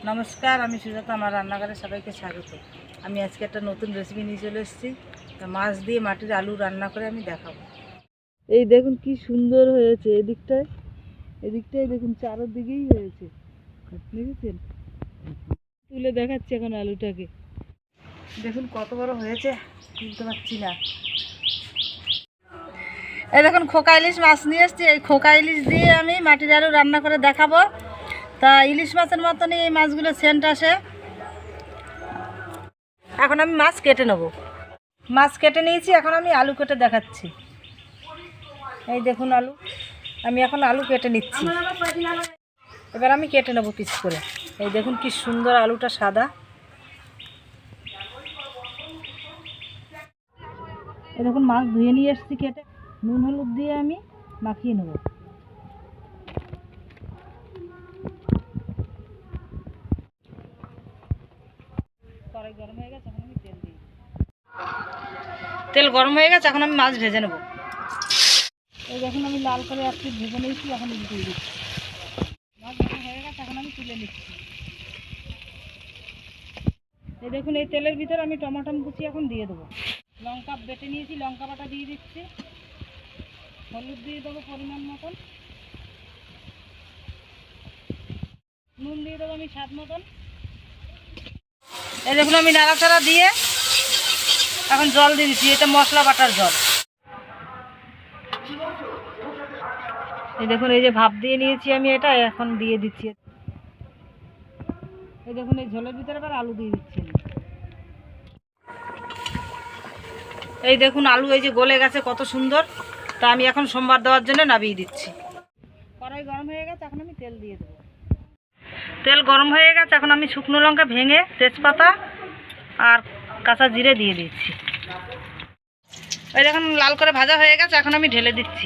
নমস্কার, আমি সুজাতা। আমার রান্নাঘরে সবাইকে স্বাগত। আমি আজকে একটা নতুন রেসিপি নিয়ে চলে এসেছি। মাছ দিয়ে মাটির আলু রান্না করে আমি দেখাবো। এই দেখুন কি সুন্দর হয়েছে। এদিকটায় দেখুন, চারদিকেই হয়েছে, দেখেছেন? তুলে দেখাচ্ছি এখন আলুটাকে। দেখুন কত বড় হয়েছে, তুলতে পারছি না। এই দেখুন খোকা ইলিশ মাছ নিয়ে এসেছি। এই খোকা ইলিশ দিয়ে আমি মাটির আলু রান্না করে দেখাবো। তা ইলিশ মাছের মতনই এই মাছগুলো সেন্ট আসে। এখন আমি মাছ কেটে নেব। মাছ কেটে নিয়েছি, এখন আমি আলু কেটে দেখাচ্ছি। এই দেখুন আলু, আমি এখন আলু কেটে নিচ্ছি। এবার আমি কেটে নেব পিস করে। এই দেখুন কি সুন্দর আলুটা সাদা। এই দেখুন মাছ ধুয়ে নিয়ে এসেছি কেটে, নুন হলুদ দিয়ে আমি মাখিয়ে নেব। কড়াই গরম হয়ে গেছে, এখন আমি তেল দিই। তেল গরম হয়ে গেছে, এখন আমি মাছ ভেজে নেব। এই দেখুন আমি লাল করে একটু ভেজে নিয়েছি, এখন দিয়ে দিচ্ছি। মাছ ভাজা হয়ে গেছে, এখন আমি তুলে নিচ্ছি। এই দেখুন এই তেলের ভিতরে আমি টমাটো কুচি এখন দিয়ে দেবো। লঙ্কা বেটে নিয়েছি, লঙ্কা বাটা দিয়ে দিচ্ছি। হলুদ দিয়ে দেবো পরিমাণ মতন। নুন দিয়ে দেবো আমি স্বাদ মতন। এই দেখুন আমি নাড়াচাড়া দিয়ে এখন জল দিয়ে দিচ্ছি। এটা মশলা বাটার জল। এই দেখুন এই যে ভাপ দিয়ে নিয়েছি আমি, এটা এখন দিয়ে দিচ্ছি। এই দেখুন এই ঝোলের ভিতরে আবার আলু দিয়ে দিচ্ছি। এই দেখুন আলু এই যে গলে গেছে কত সুন্দর। তা আমি এখন সোমবার দেওয়ার জন্য নামিয়ে দিচ্ছি। কড়াই গরম হয়ে গেছে, এখন আমি তেল দিয়ে দেবো। তেল গরম হয়ে গেছে, এখন আমি শুকনো লঙ্কা ভেঙে, তেজপাতা আর কাঁচা জিরে দিয়ে দিচ্ছি। এই দেখুন লাল করে ভাজা হয়ে গেছে, এখন আমি ঢেলে দিচ্ছি।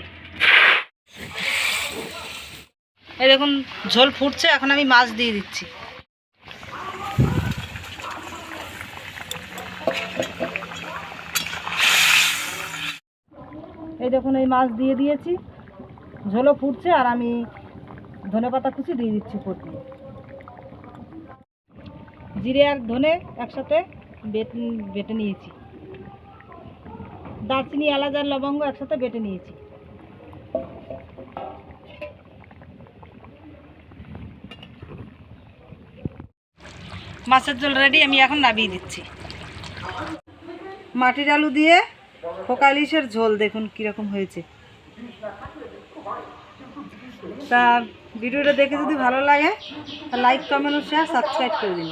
এই দেখুন ঝোল ফুটছে, এখন আমি মাছ দিয়ে দিচ্ছি। এই দেখুন এই মাছ দিয়ে দিয়েছি, ঝোলও ফুটছে, আর আমি ধনেপাতা কুচি দিয়ে দিচ্ছি উপর দিয়ে। জিরে আর ধনে একসাথে বেটে নিয়েছি। দারচিনি, এলাচ আর লবঙ্গ একসাথে বেটে নিয়েছি। মাছের ঝোল রেডি, আমি এখন নামিয়ে দিচ্ছি। মাটির আলু দিয়ে খোকা ইলিশের ঝোল দেখুন কীরকম হয়েছে। তা ভিডিওটা দেখে যদি ভালো লাগে, লাইক, কমেন্ট ও শেয়ার, সাবস্ক্রাইব করে দিন।